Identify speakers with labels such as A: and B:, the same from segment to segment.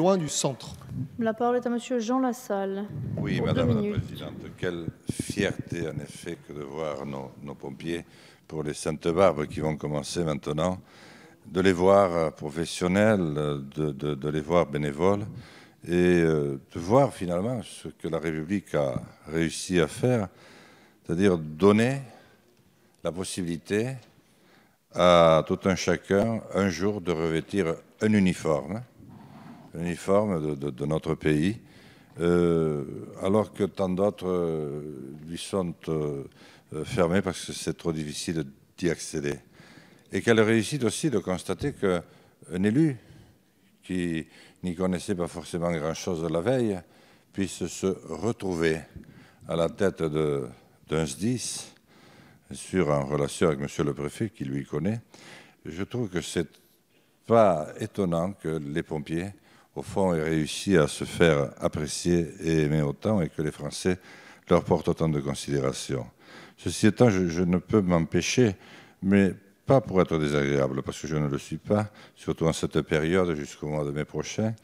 A: loin du centre.
B: La parole est à Monsieur Jean Lassalle.
C: Oui,
B: pour
C: Madame
B: 2
C: la
B: minutes.
C: Présidente, quelle fierté en effet que de voir nos pompiers pour les Sainte-Barbe qui vont commencer maintenant, de les voir professionnels, de les voir bénévoles et de voir finalement ce que la République a réussi à faire, c'est-à-dire donner la possibilité à tout un chacun un jour de revêtir un uniforme de notre pays, alors que tant d'autres lui sont fermés parce que c'est trop difficile d'y accéder. Et qu'elle réussit aussi de constater qu'un élu qui n'y connaissait pas forcément grand-chose la veille puisse se retrouver à la tête d'un SDIS, bien sûr en relation avec monsieur le préfet qui lui connaît. Je trouve que c'est pas étonnant que les pompiers, au fond, aient réussi à se faire apprécier et aimer autant et que les Français leur portent autant de considération. Ceci étant, je ne peux m'empêcher, mais pas pour être désagréable, parce que je ne le suis pas, surtout en cette période jusqu'au mois de mai prochain,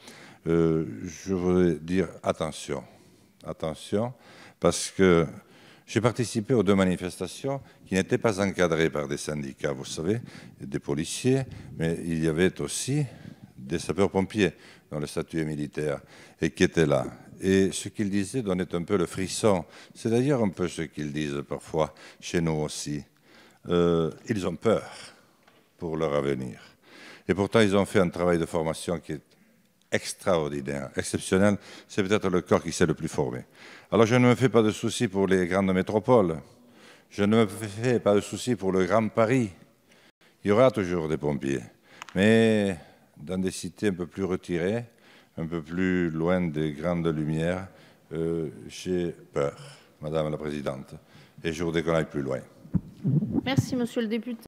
C: je voudrais dire attention, parce que j'ai participé aux 2 manifestations qui n'étaient pas encadrées par des syndicats, vous savez, des policiers, mais il y avait aussi des sapeurs-pompiers dont le statut est militaire et qui étaient là. Et ce qu'ils disaient donnait un peu le frisson. C'est d'ailleurs un peu ce qu'ils disent parfois chez nous aussi. Ils ont peur pour leur avenir. Et pourtant, ils ont fait un travail de formation qui est extraordinaire, exceptionnel. C'est peut-être le corps qui s'est le plus formé. Alors, je ne me fais pas de soucis pour les grandes métropoles. Je ne me fais pas de soucis pour le Grand Paris. Il y aura toujours des pompiers. Mais dans des cités un peu plus retirées, un peu plus loin des grandes lumières, j'ai peur, Madame la Présidente. Et je voudrais qu'on aille plus loin.
B: Merci, Monsieur le député.